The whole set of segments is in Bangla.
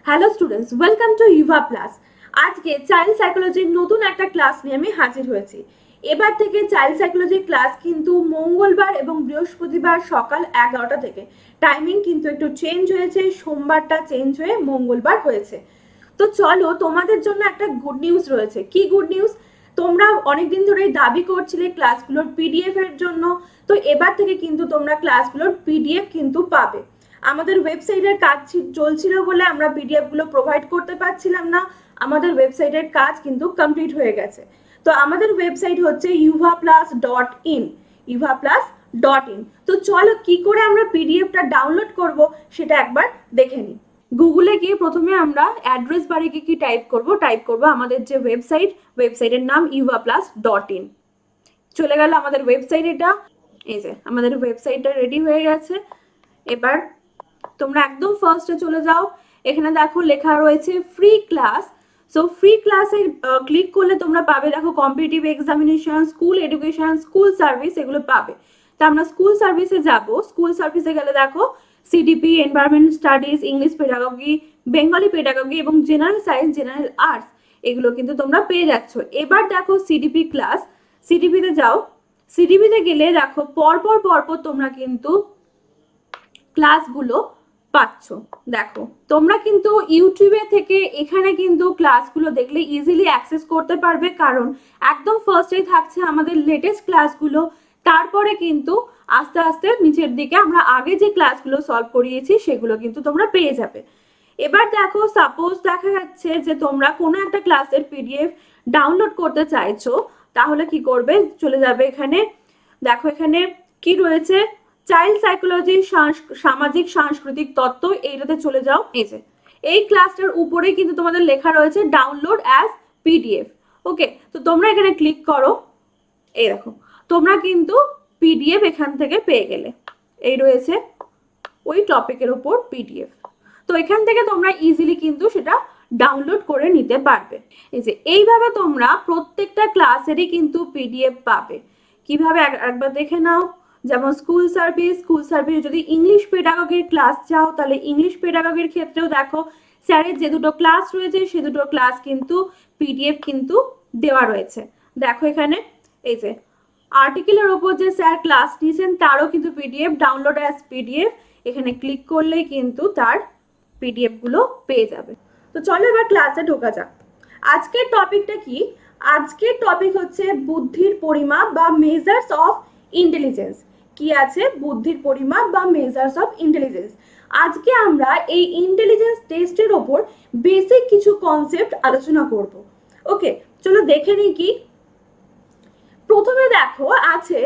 Hello students, welcome to Eva plus. আজকে চাইল্ড সাইকোলজির নতুন একটা ক্লাস নিয়ে আমি হাজির হয়েছি। এবার থেকে চাইল্ড সাইকোলজির ক্লাস কিন্তু মঙ্গলবার এবং বৃহস্পতিবার সকাল 11টা থেকে। টাইমিং কিন্তু একটু চেঞ্জ হয়েছে, সোমবারটা চেঞ্জ হয়ে মঙ্গলবার হয়েছে। তো চলো, তোমাদের জন্য একটা গুড নিউজ রয়েছে। কি গুড নিউজ? তোমরা অনেকদিন ধরেই দাবি করছিলে ক্লাসগুলোর পিডিএফ এর জন্য। তো এবার থেকে কিন্তু তোমরা ক্লাসগুলোর পিডিএফ কিন্তু পাবে। আমাদের ওয়েবসাইটের কাজ চলছিল বলে আমরা পিডিএফ গুলো প্রোভাইড করতে পারছিলাম না। আমাদের ওয়েবসাইটের কাজ কিন্তু কমপ্লিট হয়ে গেছে। তো আমাদের ওয়েবসাইট হচ্ছে yuvaplus.in, yuvaplus.in। তো চলো, কি করে আমরা পিডিএফটা ডাউনলোড করব সেটা একবার দেখে নিই। গুগলে গিয়ে প্রথমে আমরা অ্যাড্রেস বারে গিয়ে কি টাইপ করব আমাদের যে ওয়েবসাইটের নাম yuvaplus.in। চলে গেল আমাদের ওয়েবসাইট। এটা এই যে আমাদের ওয়েবসাইটটা রেডি হয়ে গেছে। এবার তোমরা একদম ফার্স্টে চলে যাও। এখানে দেখো লেখা রয়েছে ফ্রি ক্লাস। সো ফ্রি ক্লাসে ক্লিক করলে তোমরা পাবে, দেখো competitive examination, school education, school service, এগুলো পাবে। তো আমরা স্কুল সার্ভিসে যাব। স্কুল সার্ভিসে গেলে দেখো CDP, environment studies, English pedagogy, Bengali pedagogy এবং জেনারেল সায়েন্স, জেনারেল আর্টস, এগুলো কিন্তু তোমরা পেয়ে যাচ্ছ। এবার দেখো সিডিপি ক্লাস, সিডিপিতে যাও। সিডিপিতে গেলে দেখো পরপর তোমরা কিন্তু ক্লাসগুলো পাচ্ছ। দেখো তোমরা কিন্তু ইউটিউবে থেকে এখানে কিন্তু ক্লাসগুলো দেখলে ইজিলি অ্যাক্সেস করতে পারবে, কারণ একদম ফার্স্টেই থাকছে আমাদের লেটেস্ট ক্লাসগুলো। তারপরে কিন্তু আস্তে আস্তে নিচের দিকে আমরা আগে যে ক্লাসগুলো সলভ করিয়েছি সেগুলো কিন্তু তোমরা পেয়ে যাবে। এবার দেখো, সাপোজ দেখা যাচ্ছে যে তোমরা কোনো একটা ক্লাসের পিডিএফ ডাউনলোড করতে চাইছো, তাহলে কি করবে? চলে যাবে এখানে। দেখো এখানে কি রয়েছে, চাইল্ড সাইকোলজি, সামাজিক সাংস্কৃতিক তত্ত্ব, এইটাতে চলে যাও। এই যে এই ক্লাসটার উপরে কিন্তু তোমাদের লেখা রয়েছে ডাউনলোড অ্যাজ পিডিএফ। ওকে, তো তোমরা এখানে ক্লিক করো। এই দেখো তোমরা কিন্তু পিডিএফ এখান থেকে পেয়ে গেলে। এই রয়েছে ওই টপিকের উপর পিডিএফ। তো এখান থেকে তোমরা ইজিলি কিন্তু সেটা ডাউনলোড করে নিতে পারবে। এই যে এইভাবে তোমরা প্রত্যেকটা ক্লাসেরই কিন্তু পিডিএফ পাবে। কিভাবে একবার দেখে নাও। যেমন স্কুল সার্ভিস যদি ইংলিশ পেডাগগির ক্লাস চাও, তাহলে ইংলিশ পেডাগগির ক্ষেত্রেও দেখো স্যারের যে দুটো ক্লাস রয়েছে সে দুটো ক্লাস কিন্তু পিডিএফ কিন্তু দেওয়া রয়েছে। দেখো এখানে এই যে আর্টিকেলের ওপর যে স্যার ক্লাস নিয়েছেন তারও কিন্তু পিডিএফ, ডাউনলোড অ্যাজ পিডিএফ, এখানে ক্লিক করলেই কিন্তু তার পিডিএফ গুলো পেয়ে যাবে। তো চলো এবার ক্লাসে ঢোকা যাক। আজকের টপিকটা কি? আজকের টপিক হচ্ছে বুদ্ধির পরিমাপ বা মেজার্স অফ ইন্টেলিজেন্স। কি আছে? বুদ্ধির পরিমাপ বা মেজার্স অফ ইন্টেলিজেন্স। আজকে আমরা এই ইন্টেলিজেন্স টেস্টের ওপর বেসিক কিছু কনসেপ্ট আলোচনা করব। ওকে, চলো দেখে নিই কি। প্রথমে দেখো আছে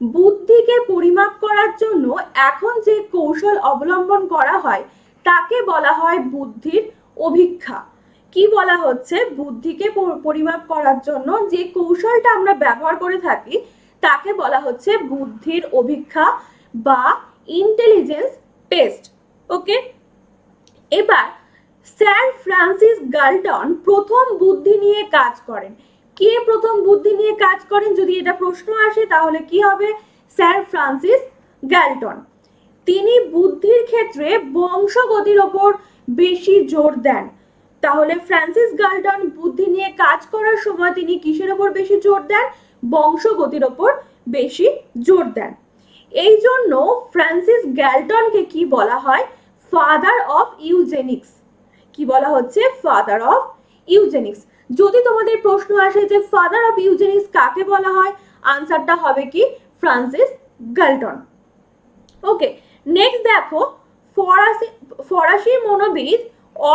বুদ্ধিকে পরিমাপ করার জন্য এখন যে কৌশল অবলম্বন করা হয় তাকে বলা হয় বুদ্ধির অভিক্ষা। কি বলা হচ্ছে? বুদ্ধিকে পরিমাপ করার জন্য যে কৌশলটা আমরা ব্যবহার করে থাকি তাকে বলা হচ্ছে বুদ্ধির অভিক্ষা বা ইন্টেলিজেন্স টেস্ট। ওকে, এবার স্যার ফ্রান্সিস গাল্টন প্রথম বুদ্ধি নিয়ে কাজ করেন। কে প্রথম বুদ্ধি নিয়ে কাজ করেন? যদি এটা প্রশ্ন আসে তাহলে কি হবে? Sir Francis Galton. তিনি বুদ্ধির ক্ষেত্রে বংশগতির ওপর বেশি জোর দেন। তাহলে ফ্রান্সিস গাল্টন বুদ্ধি নিয়ে কাজ করার সময় তিনি কিসের ওপর বেশি জোর দেন? বংশগতির ওপর বেশি জোর দেন। এই জন্য ফ্রান্সিস গ্যালটনকে কি বলা হয়? Father of eugenics. কি বলা হচ্ছে? Father of eugenics. যদি তোমাদের প্রশ্ন আসে যে ফাদার অফ ইউজেনিক্স কাকে বলা হয়, আনসারটা হবে কি? Francis Galton. ওকে, নেক্সট দেখো ফরাসি মনোবিদ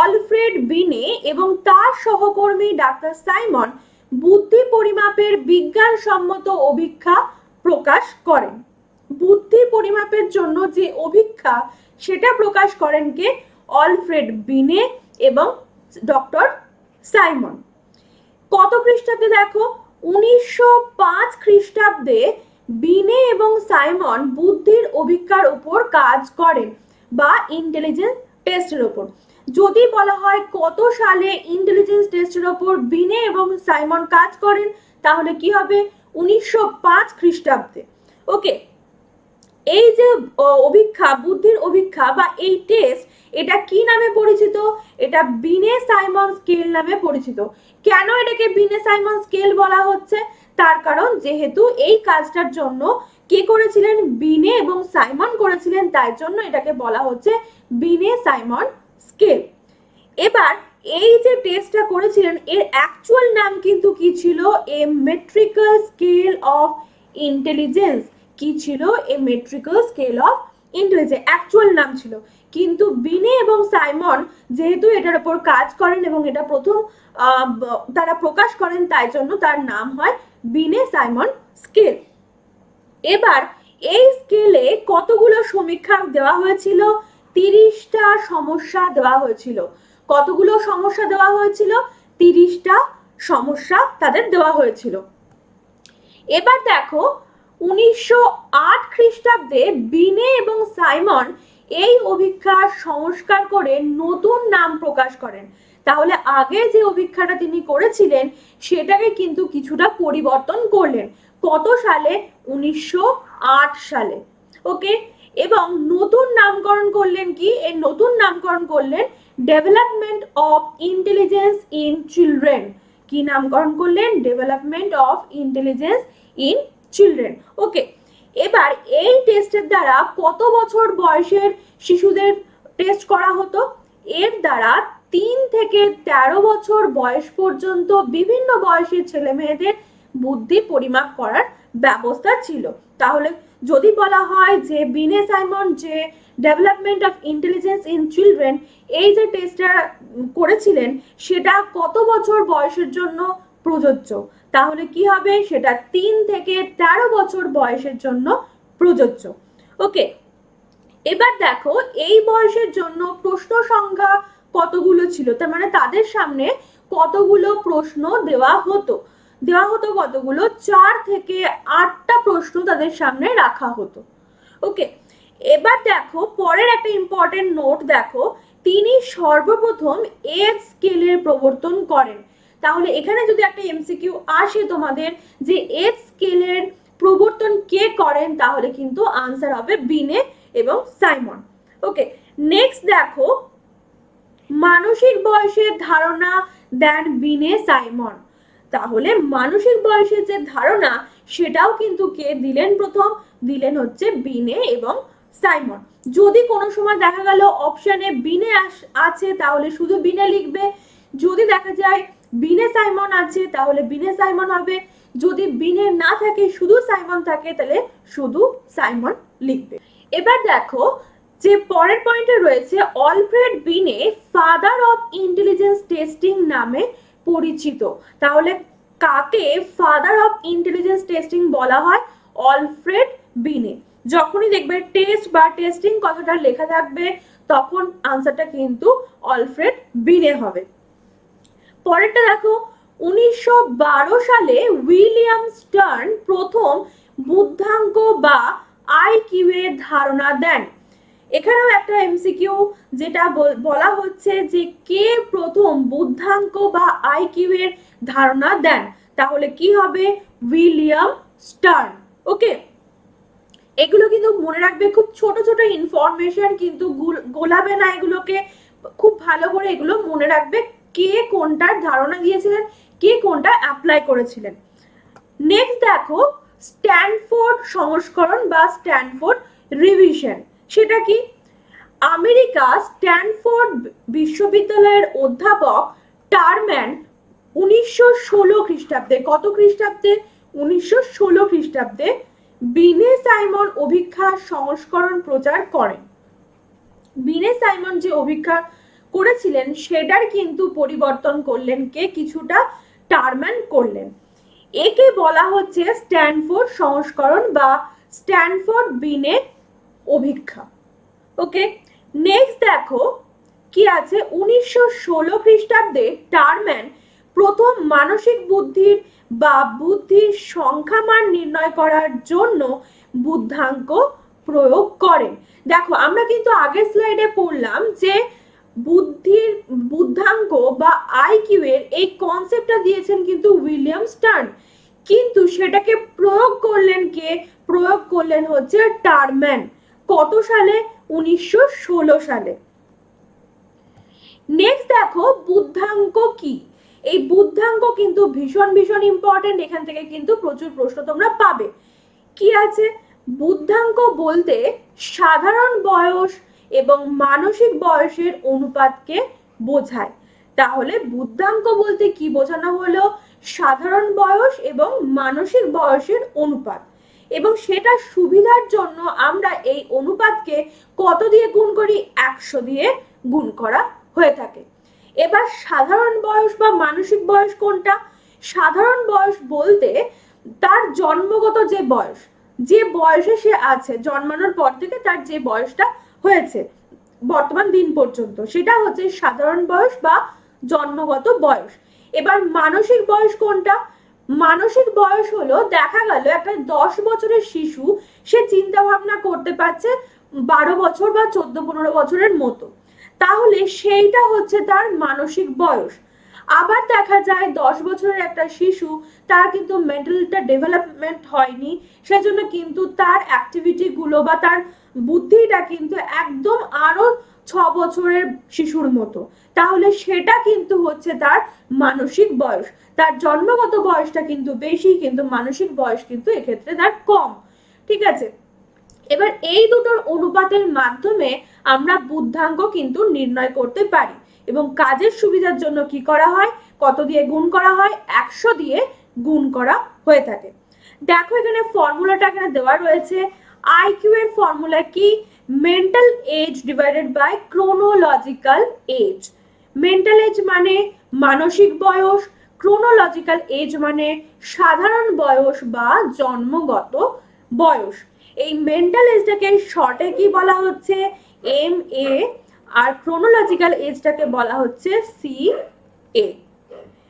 অলফ্রেড বিনে এবং তার সহকর্মী ডাক্তার সাইমন বুদ্ধি পরিমাপের বিজ্ঞানসম্মত অভিক্ষা প্রকাশ করেন। বুদ্ধি পরিমাপের জন্য যে অভিক্ষা সেটা প্রকাশ করেন কে? অলফ্রেড বিনে এবং ডক্টর সাইমন। কত খ্রিস্টাব্দে? দেখো 1905 খ্রিস্টাব্দে বিনে এবং সাইমন বুদ্ধির অভিক্ষার উপর কাজ করেন বা ইন্টেলিজেন্স টেস্টের উপর। যদি বলা হয় কত সালে ইন্টেলিজেন্স টেস্টের উপর বিনে এবং সাইমন কাজ করেন, তাহলে কি হবে? 1905 খ্রিস্টাব্দে। ওকে, এই যে অভিক্ষা, বুদ্ধির অভিক্ষা বা এই টেস্ট, এটা কি নামে পরিচিত? এটা বিনে সাইমন স্কেল নামে পরিচিত। কেন এটাকে বিনে সাইমন স্কেল বলা হচ্ছে? তার কারণ যেহেতু এই কাজটার জন্য কে করেছিলেন? বিনে এবং সাইমন করেছিলেন, তাই জন্য এটাকে বলা হচ্ছে বিনে সাইমন স্কেল। এবার এই যে টেস্টটা করেছিলেন এর অ্যাকচুয়াল নাম কিন্তু কি ছিল? এ মেট্রিক্যাল স্কেল অফ ইন্টেলিজেন্স। কি ছিল? এ মেট্রিক্যাল স্কেল অফ ইন্টেলিজেন্স অ্যাকচুয়াল নাম ছিল। কিন্তু বিনে এবং সাইমন যেহেতু এটার উপর কাজ করেন এবং এটা প্রথম তারা প্রকাশ করেন, তাই জন্য তার নাম হয় বিনে সাইমন স্কেল। এবার এই স্কেলে কতগুলো সমীক্ষা দেওয়া হয়েছিল? 30টা সমস্যা দেওয়া হয়েছিল। কতগুলো সমস্যা দেওয়া হয়েছিল? 30টা সমস্যা তাদের দেওয়া হয়েছিল। এবার দেখো 1908 খ্রিস্টাব্দে বিনে এবং সাইমন এই অভিক্ষার সংস্কার করে নতুন নাম প্রকাশ করেন। তাহলে আগে যে অভিক্ষাটা তিনি করেছিলেন সেটাকে কিন্তু কিছুটা পরিবর্তন করলেন। কত সালে? 1908 সালে। ওকে, এবং নতুন নামকরণ করলেন কি? এর নতুন নামকরণ করলেন development of intelligence in children. কি নামকরণ করলেন? Development of intelligence in children. Okay, এবার এই টেস্টের দ্বারা কত বছর বয়সের শিশুদের টেস্ট করা হতো? এর দ্বারা 3 থেকে 13 বছর বয়স পর্যন্ত বিভিন্ন বয়সের ছেলে মেয়েদের বুদ্ধি পরিমাপ করার ব্যবস্থা ছিল। তাহলে যদি বলা হয় যে বিনে সাইমন যে development of intelligence in children এই যে টেস্টটা করেছিলেন সেটা কত বছর বয়সের জন্য প্রযোজ্য? তাহলে কি হবে? সেটা 3 থেকে 13 বছর বয়সের জন্য প্রযোজ্য। ওকে, এবার দেখো এই বয়সের জন্য প্রশ্ন সংখ্যা কতগুলো ছিল, তার মানে তাদের সামনে কতগুলো প্রশ্ন দেওয়া হতো? কতগুলো? 4 থেকে 8টা প্রশ্ন তাদের সামনে রাখা হতো। ওকে, এবার দেখো পরের একটা ইম্পর্টেন্ট নোট দেখো, তিনি সর্বপ্রথম এজ স্কেলের প্রবর্তন করেন। তাহলে এখানে যদি একটা এমসিকিউ আসে তোমাদের যে এজ স্কেলের প্রবর্তন কে করেন, তাহলে কিন্তু আনসার হবে বিনে এবং সাইমন। ওকে, নেক্সট দেখো মানসিক বয়সের ধারণা দেন বিনে সাইমন। তাহলে মানসিক বয়সের যে ধারণা সেটাও কিন্তু কে দিলেন? প্রথম দিলেন হচ্ছে বিনে এবং সাইমন। যদি কোনো সময় দেখা গেল অপশনে বিনে আছে তাহলে শুধু বিনে লিখবে, যদি দেখা যায় বিনে সাইমন আছে তাহলে বিনে সাইমন হবে, যদি বিনে না থাকে শুধু সাইমন থাকে তাহলে শুধু সাইমন লিখবে। এবার দেখো যে পরের পয়েন্টে রয়েছে অলফ্রেড বিনে ফাদার অফ ইন্টেলিজেন্স টেস্টিং নামে পরিচিত। তাহলে কাকে ফাদার অফ ইন্টেলিজেন্স টেস্টিং বলা হয়? অলফ্রেড বিনে। যখনই দেখবে টেস্ট বা টেস্টিং কথাটা লেখা থাকবে তখন আনসারটা কিন্তু অলফ্রেড বিনে হবে। পরেরটা দেখো 1912 সালে উইলিয়াম স্টার্ন প্রথম বুদ্ধাঙ্ক বা আইকিউ এর ধারণা দেন। এখানেও একটা এমসিকিউ যেটা বলা হচ্ছে যে কে প্রথম বুদ্ধাঙ্ক বা আইকিউ এর ধারণা দেন, তাহলে কি হবে? William stern. ওকে, এগুলো কিন্তু মনে রাখবে, খুব ছোট ছোট ইনফরমেশন কিন্তু গোলাবে না, এগুলোকে খুব ভালো করে এগুলো মনে রাখবে, কে কোনটার ধারণা দিয়েছিলেন, কে কোনটা অ্যাপ্লাই করেছিলেন। নেক্সট দেখো স্ট্যানফোর্ড সংস্করণ বা স্ট্যানফোর্ড রিভিশন। সেটা কি? আমেরিকা স্ট্যানফোর্ড বিশ্ববিদ্যালয়ের অধ্যাপক টারম্যান 1916 খ্রিস্টাব্দে, কত খ্রিস্টাব্দে? 1916 খ্রিস্টাব্দে বিনে সাইমন অভিক্ষার সংস্করণ প্রচার করেন। বিনে সাইমন যে অভিক্ষা করেছিলেন সেটার কিন্তু পরিবর্তন করলেন কে? কিছুটা টারম্যান করলেন। একে বলা হচ্ছে স্ট্যানফোর্ড সংস্করণ বা স্ট্যানফোর্ড বিনে অভিক্ষা। ওকে, নেক্সট দেখো কি আছে 1916 খ্রিস্টাব্দে টারম্যান প্রথম মানসিক বুদ্ধির বা বুদ্ধির সংখ্যামান নির্ণয় করার জন্য বুদ্ধাঙ্ক প্রয়োগ করেন। দেখো আমরা কিন্তু আগের স্লাইডে পড়লাম যে বুদ্ধাঙ্ক বা আইকিউ এর এই কনসেপ্টটা দিয়েছেন কিন্তু উইলিয়াম স্টার্ন, কিন্তু সেটাকে প্রয়োগ করলেন কে? প্রয়োগ করলেন হচ্ছে টারম্যান। কত সালে? 1916 সালে। নেক্সট দেখো বুদ্ধাঙ্ক কি? এই বুদ্ধাঙ্ক কিন্তু ভীষণ ভীষণ ইম্পর্টেন্ট, এখান থেকে কিন্তু প্রচুর প্রশ্ন তোমরা পাবে। কি আছে? বুদ্ধাঙ্ক বলতে সাধারণ বয়স এবং মানসিক বয়সের অনুপাতকে বোঝায়। তাহলে বুদ্ধাঙ্ক বলতে কি বোঝানো হলো? সাধারণ বয়স এবং মানসিক বয়সের অনুপাত, এবং সেটা সুবিধার জন্য আমরা এই অনুপাতকে কত দিয়ে গুণ করি? 100 দিয়ে গুণ করা হয়ে থাকে। এবার সাধারণ বয়স বা মানসিক বয়স কোনটা? সাধারণ বয়স বলতে তার জন্মগত যে বয়স, যে বয়সে সে আছে, জন্মানোর পর থেকে তার যে বয়সটা হয়েছে বর্তমান দিন পর্যন্ত, সেটা হচ্ছে সাধারণ বয়স বা জন্মগত বয়স। এবার মানসিক বয়স কোনটা? মানসিক বয়স হলো, দেখা গেল একটা 10 বছরের শিশু, সে চিন্তা ভাবনা করতে পারছে 12 বছর বা 14-15 বছরের মতো, তাহলে সেইটা হচ্ছে তার মানসিক বয়স। আবার দেখা যায় 10 বছরের একটা শিশু, তার কিন্তু মেন্টালটা ডেভেলপমেন্ট হয়নি, সেজন্য কিন্তু তার অ্যাক্টিভিটি গুলো বা তার বুদ্ধিটা কিন্তু একদম আরো 6 বছরের শিশুর মতো, তাহলে সেটা কিন্তু হচ্ছে তার মানসিক বয়স। তার জন্মগত বয়সটা কিন্তু বেশি, কিন্তু মানসিক বয়স কিন্তু এক্ষেত্রে তার কম। ঠিক আছে, এবার এই দুটোর অনুপাতের মাধ্যমে আমরা বুদ্ধাঙ্ক কিন্তু নির্ণয় করতে পারি, এবং কাজের সুবিধার জন্য কি করা হয়? কত দিয়ে গুণ করা হয়? 100 দিয়ে গুণ করা হয়ে থাকে। দেখো এখানে ফর্মুলাটা এখানে দেওয়া রয়েছে। আইকিউ এর ফর্মুলা কি? Mental age divided by chronological age. Mental age মানে মানসিক বয়স, ক্রোনোলজিক্যাল এজ মানে সাধারণ বয়স বা জন্মগত বয়স। এই মেন্টাল এজটাকে শর্টে কি বলা হচ্ছে? MA, আর ক্রোনোলজিক্যাল এজটাকে বলা হচ্ছে CA।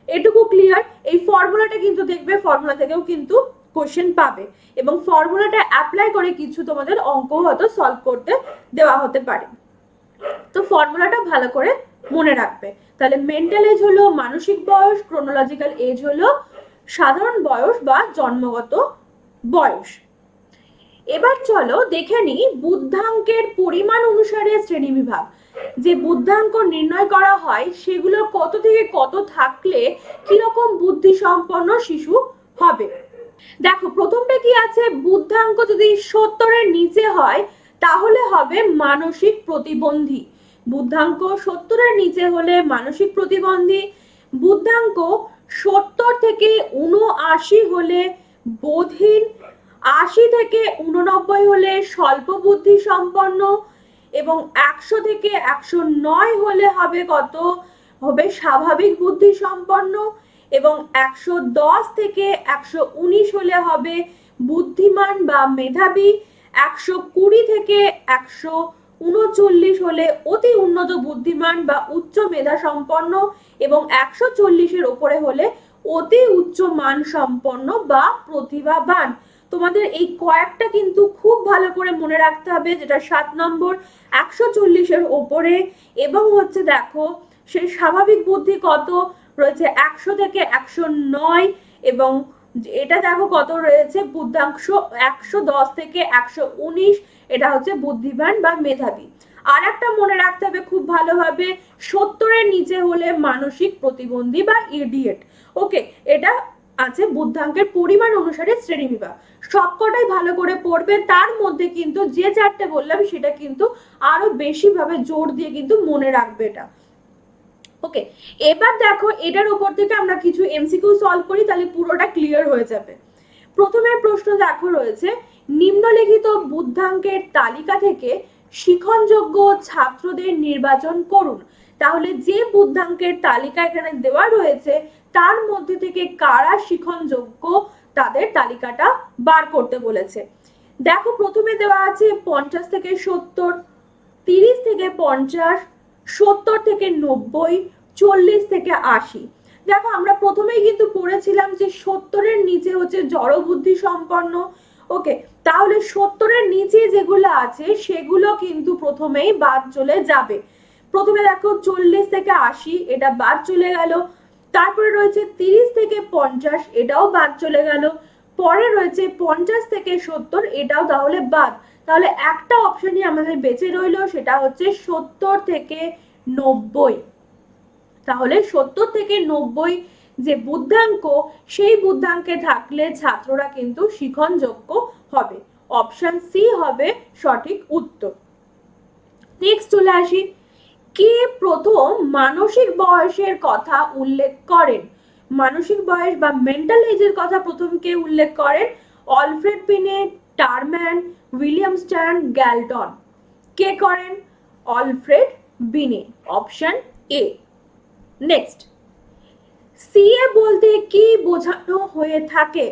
এটুকু ক্লিয়ার? এই ফর্মুলাটা কিন্তু দেখবে ফর্মুলা থেকেও কিন্তু কোশ্চেন পাবে, এবং ফর্মুলাটা অ্যাপ্লাই করে কিছু তোমাদের অঙ্ক হয়তো সলভ করতে দেওয়া হতে পারে। তো ফর্মুলাটা ভালো করে মনে রাখবে। তাহলে মেন্টাল এজ হলো মানসিক বয়স, ক্রোনোলজিক্যাল এজ হলো সাধারণ বয়স বা জন্মগত বয়স। এবার চলো দেখে নিই বুদ্ধাঙ্কের পরিমাণ অনুসারে শ্রেণীবিভাগ। যে বুদ্ধাঙ্ক নির্ণয় করা হয় সেগুলো কত থেকে কত থাকলে কিরকম বুদ্ধি সম্পন্ন শিশু হবে। দেখো প্রথমটা কি আছে? বুদ্ধাঙ্ক যদি 70-এর নিচে হয় তাহলে হবে মানসিক প্রতিবন্ধী। বুদ্ধাঙ্ক 70-এর নিচে হলে মানসিক প্রতিবন্ধী। বুদ্ধাঙ্ক 70 থেকে 79 হলে বোধহীন। 80 থেকে 89 হলে স্বল্প বুদ্ধি সম্পন্ন, এবং 100 থেকে 109 হলে হবে কত? হবে স্বাভাবিক বুদ্ধি সম্পন্ন, এবং 110 থেকে 119 হলে হবে বুদ্ধিমান বা মেধাবী। 120 থেকে 139 হলে অতি উন্নত বুদ্ধিমান বা উচ্চ মেধা সম্পন্ন, এবং 140-এর ওপরে হলে অতি উচ্চ মান সম্পন্ন বা প্রতিভাবান। তোমাদের এই কয়েকটা কিন্তু খুব ভালো করে মনে রাখতে হবে, যেটা 7 নম্বর 140-এর ওপরে, এবং হচ্ছে দেখো সেই স্বাভাবিক বুদ্ধি কত রয়েছে? 100 থেকে 109, এবং এটা দেখো কত রয়েছে বুদ্ধাংশ 110 থেকে 119, এটা হচ্ছে বুদ্ধিমান বা মেধাবী। আর একটা মনে রাখতে হবে খুব ভালোভাবে, 70-এর নিচে হলে মানসিক প্রতিবন্ধী বা ইডিয়েট। ওকে, এটা আছে বুদ্ধাঙ্কের পরিমাণ অনুসারে শ্রেণীবিভাগ। সবকটাই ভালো করে পড়বে, তার মধ্যে কিন্তু যে চারটে বললাম সেটা কিন্তু আরো বেশি ভাবে জোর দিয়ে কিন্তু মনে রাখবে এটা। ওকে, এবার দেখো এটার উপর থেকে আমরা কিছু এমসিকিউ সলভ করি, তাহলে পুরোটা ক্লিয়ার হয়ে যাবে। প্রথমের প্রশ্ন দেখো রয়েছে, নিম্নলিখিত বুদ্ধাঙ্কের তালিকা থেকে শিখনযোগ্য ছাত্রদের নির্বাচন করুন। তাহলে যে বুদ্ধাঙ্কের তালিকা এখানে দেওয়া রয়েছে তার মধ্যে থেকে কারা শিখনযোগ্য তাদের তালিকাটা বার করতে বলেছে। দেখো প্রথমে দেওয়া আছে 50 থেকে 70, 30 থেকে 50, 70 থেকে 90, 40 থেকে 80। দেখো আমরা প্রথমেই কিন্তু পড়েছিলাম যে 70-এর নিচে হচ্ছে জড় বুদ্ধি সম্পন্ন। ওকে, তাহলে 70-এর নিচে যেগুলো আছে সেগুলো কিন্তু প্রথমেই বাদ চলে যাবে। প্রথমে দেখো 40 থেকে 80, এটা বাদ চলে গেল। তারপরে রয়েছে 30 থেকে 50, এটাও বাদ চলে গেল। পরে রয়েছে 50 থেকে 70, এটাও তাহলে বাদ। তাহলে একটা অপশনই আমাদের বেঁচে রইল, সেটা হচ্ছে 70 থেকে 90। তাহলে 70 থেকে 90 যে বুদ্ধাঙ্ক, সেই বুদ্ধাঙ্কে থাকলে ছাত্ররা কিন্তু শিখনযোগ্য হবে। অপশন সি হবে সঠিক উত্তর। নেক্সট চলে আসি, কে প্রথম মানসিক বয়সের কথা উল্লেখ করেন? মানসিক বয়স বা মেন্টাল এজের কথা প্রথম কে উল্লেখ করেন? অলফ্রেড বিনে, টারম্যান, উইলিয়াম স্ট্যান, গ্যালটন। কে করেন? অলফ্রেড বিনে, অপশন এ। নেক্সট, সিএ বলতে কি বোঝানো হয়ে থাকে?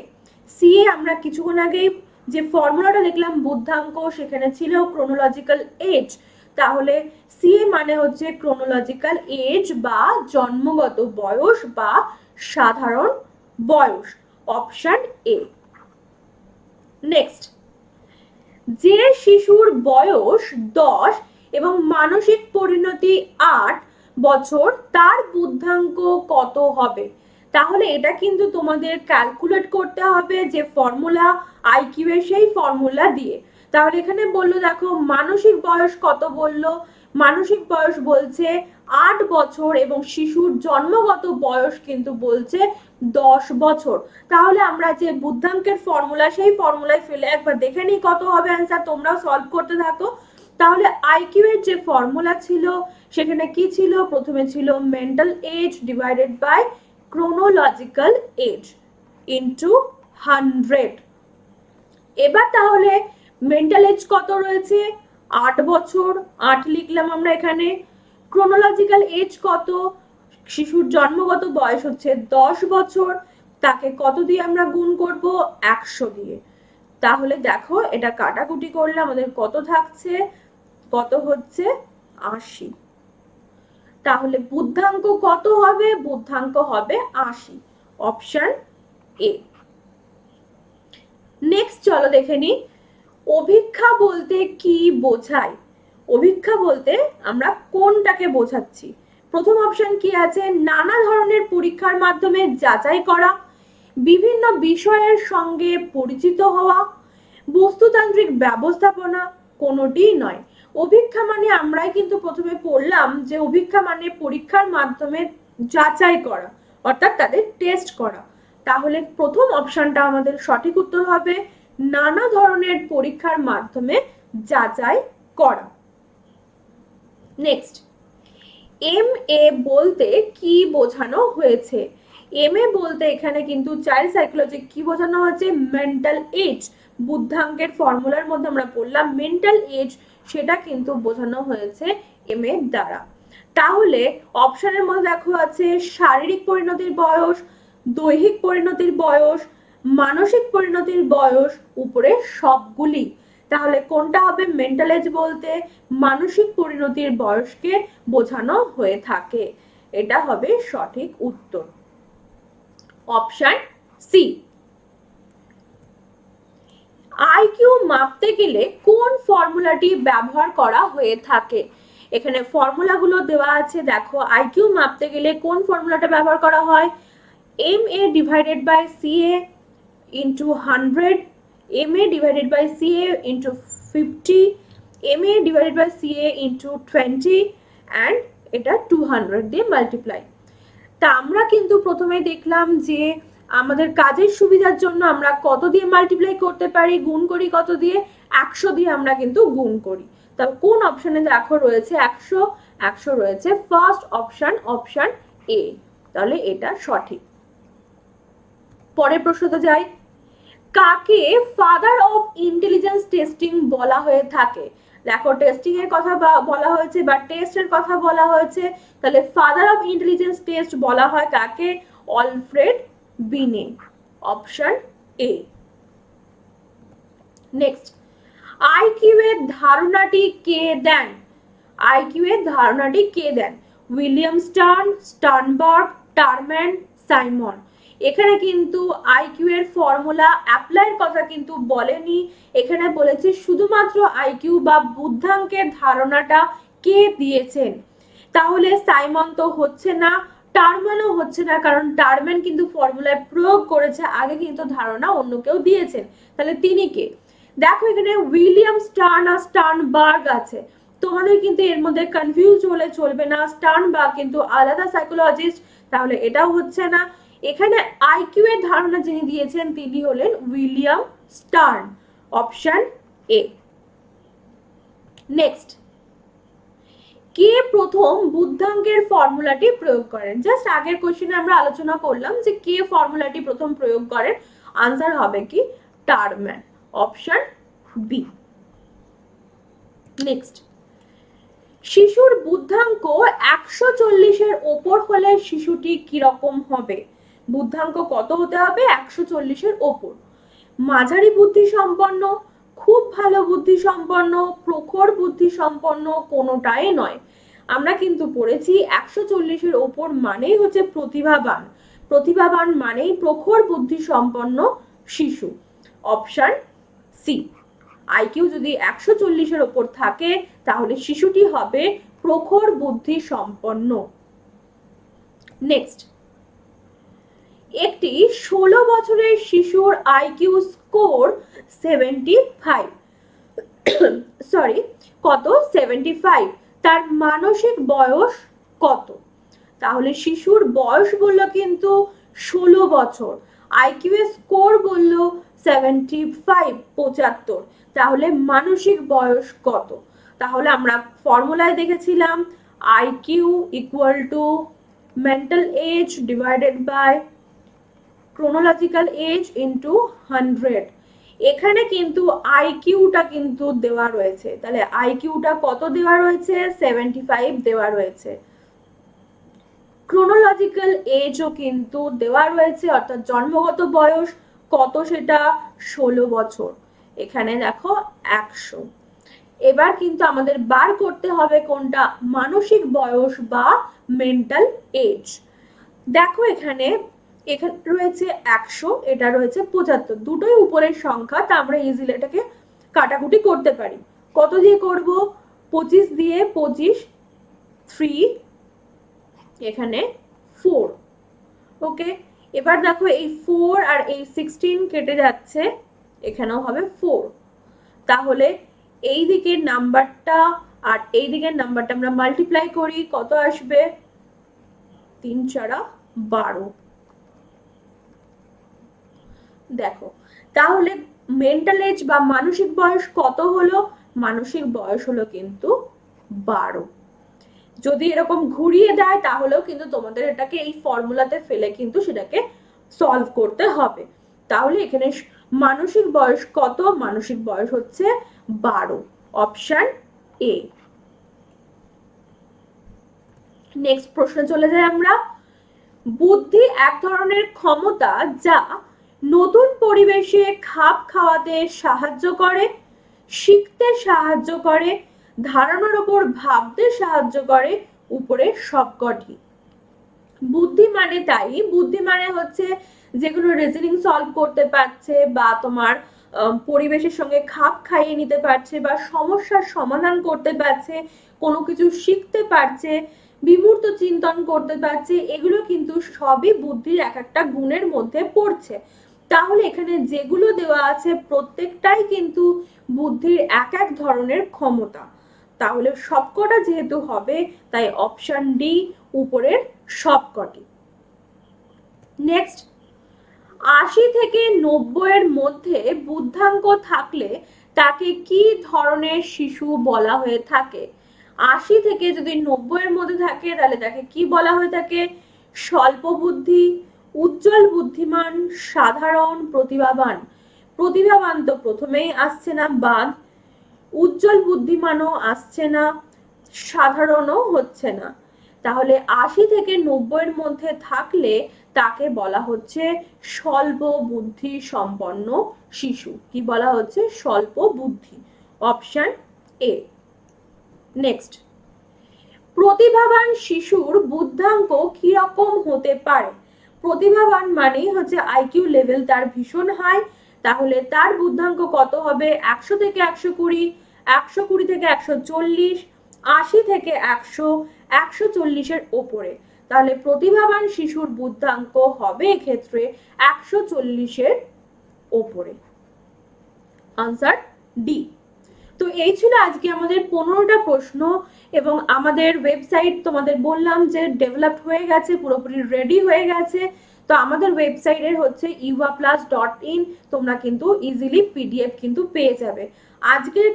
সিএ আমরা কিছুক্ষণ আগেই যে ফর্মুলাটা দেখলাম বুদ্ধাঙ্ক, সেখানে ছিল ক্রোনোলজিক্যাল এজ। তাহলে সিএ মানে হচ্ছে ক্রোনোলজিক্যাল এজ বা জন্মগত বয়স বা সাধারণ বয়স, অপশন এ। নেক্সট, যে শিশুর বয়স 10 এবং মানসিক পরিণতি 8 বছর, তার বুদ্ধাঙ্ক কত হবে? তাহলে এটা কিন্তু তোমাদের ক্যালকুলেট করতে হবে যে ফর্মুলা আইকিউ এর, সেই ফর্মুলা দিয়ে। তাহলে এখানে বললো, দেখো মানসিক বয়স কত বললো, মানসিক বয়স বলছে 8 বছর এবং শিশুর জন্মগত বয়স কিন্তু বলছে 10 বছর। তাহলে আমরা যে বুদ্ধাঙ্কের ফর্মুলা, সেই ফর্মুলায় ফেলে একবার দেখে নিই কত হবে অ্যান্সার, তোমরাও সলভ করতে থাকো। তাহলে আইকিউ এর যে ফর্মুলা ছিল, সেখানে কি ছিল? প্রথমে ছিল mental age divided by chronological age into 100। এবার তাহলে মেন্টাল এজ কত রয়েছে? 8 বছর, 8 লিখলাম আমরা এখানে। ক্রোনোলজিক্যাল এজ কত? শিশুর জন্মগত বয়স হচ্ছে 10 বছর, তাকে কত দিয়ে আমরা গুণ করব? 100 দিয়ে। তাহলে দেখো এটা কাটাকুটি করলে আমাদের কত থাকছে? কত হচ্ছে? 80। তাহলে বুদ্ধাঙ্ক কত হবে? বুদ্ধাঙ্ক হবে 80, অপশন এ। নেক্সট চলো দেখে নি, অভিক্ষা বলতে কি বোঝায়? অভিক্ষা বলতে আমরা কোনটাকে বোঝাচ্ছি? প্রথম অপশন কি আছে? নানা ধরনের পরীক্ষার মাধ্যমে যাচাই করা, বিভিন্ন বিষয়ের সঙ্গে পরিচিত হওয়া, বস্তুতান্ত্রিক ব্যবস্থাপনা, কোনোটিই নয়। অভিক্ষা মানে আমরাই কিন্তু প্রথমে পড়লাম যে অভিক্ষা মানে পরীক্ষার মাধ্যমে যাচাই করা, অর্থাৎ তাদের টেস্ট করা। তাহলে প্রথম অপশনটা আমাদের সঠিক উত্তর হবে, নানা ধরনের পরীক্ষার মাধ্যমে যাচাই করা। নেক্সট, এমএ বলতে কি বোঝানো হয়েছে? এমএ বলতে এখানে কিন্তু চাইল্ড সাইকোলজি কি বোঝানো হয়েছে? Mental age. বুদ্ধাঙ্কের ফর্মুলার মধ্যে আমরা পড়লাম মেন্টাল এজ, সেটা কিন্তু বোঝানো হয়েছে এমএ দ্বারা। তাহলে অপশনের মধ্যে দেখো আছে শারীরিক পরিণতির বয়স, দৈহিক পরিণতির বয়স, মানসিক পরিণতির বয়স, উপরে সবগুলি। তাহলে কোনটা হবে? মেন্টাল এজ বলতে মানসিক পরিণতির বয়সকে বোঝানো হয়ে থাকে, এটা হবে সঠিক উত্তর, অপশন সি। আইকিউ মাপতে গেলে কোন ফর্মুলাটি ব্যবহার করা হয়ে থাকে? এখানে ফর্মুলাগুলো দেওয়া আছে, দেখো আইকিউ মাপতে গেলে কোন ফর্মুলাটা ব্যবহার করা হয়? MA divided by CA into 100, MA divided by CA into 50, MA divided by CA into 20 and এটা 200 দিয়ে মাল্টিপ্লাই। তা আমরা কিন্তু প্রথমে দেখলাম যে আমাদের কাজের সুবিধার জন্য আমরা কত দিয়ে মাল্টিপ্লাই করতে পারি, গুণ করি কত দিয়ে? 100 দিয়ে আমরা কিন্তু গুণ করি। তবে কোন অপশনে দেখো রয়েছে 100? 100 রয়েছে ফার্স্ট অপশন, অপশন এ। তাহলে এটা সঠিক। পরের প্রশ্নতে যাই, কাকে ফাদার অফ ইন্টেলিজেন্স টেস্টিং বলা হয়ে থাকে? দেখো টেস্টিং এর কথা বলা হয়েছে বা টেস্টের কথা বলা হয়েছে, তাহলে ফাদার অফ ইন্টেলিজেন্স টেস্ট বলা হয় কাকে? অলফ্রেড বিনে, অপশন এ। নেক্সট, আইকিউ এর ধারণাটি কে দেন? আইকিউ এর ধারণাটি কে দেন? William Stern, Sternberg, Terman, Simon. এখানে কিন্তু আইকিউ এর ফর্মুলা অ্যাপ্লাইয়ের কথা কিন্তু বলেনি, এখানে বলেছে শুধুমাত্র আইকিউ বা বুদ্ধাঙ্কের ধারণাটা কে দিয়েছেন। তাহলে সাইমন তো হচ্ছে না, টার্মানও হচ্ছে না, কারণ টার্মেন কিন্তু ফর্মুলায় প্রয়োগ করেছে, আগে কিন্তু ধারণা অন্য কেউ দিয়েছেন। তাহলে তিনি কে? দেখো এখানে উইলিয়াম স্টার্ন আর স্টার্নবার্গ আছে, তোমাদের কিন্তু এর মধ্যে কনফিউজ হলে চলবে না, স্টার্নবার্গ কিন্তু আলাদা সাইকোলজিস্ট, তাহলে এটাও হচ্ছে না। এখানে আইকিউ এর ধারণা যিনি দিয়েছেন তিনি হলেন William Stern, option A. Next, কে প্রথম বুদ্ধাঙ্কের ফর্মুলাটি প্রয়োগ করেন? জাস্ট আগের কোশ্চেনে আমরা আলোচনা করলাম যে কে ফর্মুলাটি প্রথম প্রয়োগ করেন, আনসার হবে কি টারম্যান, অপশন বি। নেক্সট, শিশুর বুদ্ধাঙ্ক 140-এর ওপর হলে শিশুটি কিরকম হবে? বুদ্ধাঙ্ক কত হতে হবে? 140-এর ওপর। মাঝারি বুদ্ধি সম্পন্ন, খুব ভালো বুদ্ধি সম্পন্ন, প্রখর বুদ্ধি সম্পন্ন, কোনোটাই নয়। আমরা কিন্তু পড়েছি 140-এর ওপর মানেই হচ্ছে প্রতিভাবান, প্রতিভাবান মানেই প্রখর বুদ্ধি সম্পন্ন শিশু, অপশন সি। আইকিউ যদি 140-এর ওপর থাকে তাহলে শিশুটি হবে প্রখর বুদ্ধি সম্পন্ন। নেক্সট, একটি 16 বছরের শিশুর আইকিউ স্কোর 75, সরি কত? 75। তার মানসিক বয়স কত? তাহলে শিশুর বয়স বললো কিন্তু 16 বছর, আইকিউ এর স্কোর বললো 75, 75, তাহলে মানসিক বয়স কত? তাহলে আমরা ফর্মুলায় দেখেছিলাম IQ equal to mental age divided by chronological age into 100। এখানে কিন্তু আইকিউটা কিন্তু দেওয়া রয়েছে, তাহলে আইকিউটা কত দেওয়া রয়েছে? 75 দেওয়া রয়েছে। ক্রোনোলজিক্যাল এজও কিন্তু দেওয়া রয়েছে, অর্থাৎ জন্মগত বয়স কত সেটা 16 বছর, এখানে দেখো 100। এবার কিন্তু আমাদের বার করতে হবে কোনটা? মানসিক বয়স বা মেন্টাল এজ। দেখো এখানে রয়েছে 100, এটা রয়েছে 75, দুটোই উপরের সংখ্যা, তা আমরা ইজিলি এটাকে কাটাকুটি করতে পারি। কত দিয়ে করব? 25 দিয়ে 25, 3, এখানে 4, ওকে। এবার দেখো এই 4 আর এই 16 কেটে যাচ্ছে, এখানেও হবে 4, তাহলে এই দিকের নাম্বারটা আর এই দিকের নাম্বারটা আমরা মাল্টিপ্লাই করি, কত আসবে? 3 4 12। দেখো তাহলে মেন্টাল এজ বা মানসিক বয়স কত হলো? মানসিক বয়স হলো কিন্তু 12। যদি এরকম ঘুরিয়ে দেয় তাহলেও কিন্তু তোমাদের এটাকে এই ফর্মুলাতে ফেলে কিন্তু সেটাকে সলভ করতে হবে। তাহলে এখানে মানসিক বয়স কত? মানসিক বয়স হচ্ছে 12, অপশন এ। নেক্সট প্রশ্নে চলে যাই আমরা। বুদ্ধি এক ধরনের ক্ষমতা যা নতুন পরিবেশে খাপ খাওয়াতে সাহায্য করে, শিখতে সাহায্য করে, ধারণার উপর ভাবতে সাহায্য করে, উপরে সবকটি। বুদ্ধি মানে তাই, বুদ্ধি মানে হচ্ছে যেগুলো রিজনিং সলভ করতে পারছে বা তোমার পরিবেশের সঙ্গে খাপ খাইয়ে নিতে পারছে বা সমস্যার সমাধান করতে পারছে, কোনো কিছু শিখতে পারছে, বিমূর্ত চিন্তন করতে পারছে, এগুলো কিন্তু সবই বুদ্ধির এক একটা গুণের মধ্যে পড়ছে। তাহলে এখানে যেগুলো দেওয়া আছে প্রত্যেকটাই কিন্তু বুদ্ধির এক এক ধরনের ক্ষমতা, তাহলে সবকটা যেহেতু হবে তাই অপশন ডি, উপরের সবকটি। নেক্সট, 80 থেকে 90 এর মধ্যে বুদ্ধাঙ্ক থাকলে তাকে কি ধরনের শিশু বলা হয়ে থাকে? 80 থেকে যদি 90 এর মধ্যে থাকে তাহলে তাকে কি বলা হয়ে থাকে? স্বল্প বুদ্ধি, উজ্জ্বল বুদ্ধিমান, সাধারণ, প্রতিভাবান। প্রতিভাবান তো প্রথমেই আসছে না, বাদ। উজ্জ্বল বুদ্ধিমানও আসছে না, সাধারণও হচ্ছে না। তাহলে 80 থেকে 90 এর মধ্যে থাকলে তাকে বলা হচ্ছে স্বল্প বুদ্ধি সম্পন্ন শিশু। কি বলা হচ্ছে? স্বল্প বুদ্ধি, অপশন এ। নেক্সট, প্রতিভাবান শিশুর বুদ্ধাঙ্ক কি রকম হতে পারে? প্রতিভাবান মানেই হচ্ছে আইকিউ লেভেল তার ভীষণ হাই, তাহলে তার বুদ্ধাঙ্ক কত হবে? 100 থেকে 120, 120 থেকে 140, 80 থেকে 100, 140 এর ওপরে। তাহলে প্রতিভাবান শিশুর বুদ্ধাঙ্ক হবে এক্ষেত্রে 140-এর ওপরে। Answer D. তো এই ছিল আজকে আমাদের 15টা প্রশ্ন, এবং আমাদের ওয়েবসাইট তোমাদের বললাম যে ডেভেলপ হয়ে গেছে, পুরোপুরি রেডি হয়ে গেছে। তো আমাদের ওয়েবসাইটের হচ্ছে yuvaplus.in, তোমরা কিন্তু ইজিলি পিডিএফ কিন্তু পেয়ে যাবে। আজকের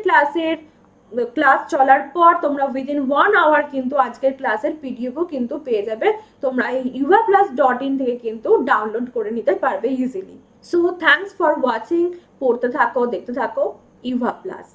ক্লাস চলার পর তোমরা উইদিন 1 আওয়ার কিন্তু আজকের ক্লাসের পিডিএফও কিন্তু পেয়ে যাবে। তোমরা এই yuvaplus.in থেকে কিন্তু ডাউনলোড করে নিতে পারবে easily. So thanks for watching. পড়তে থাকো, দেখতে থাকো ইউভা প্লাস।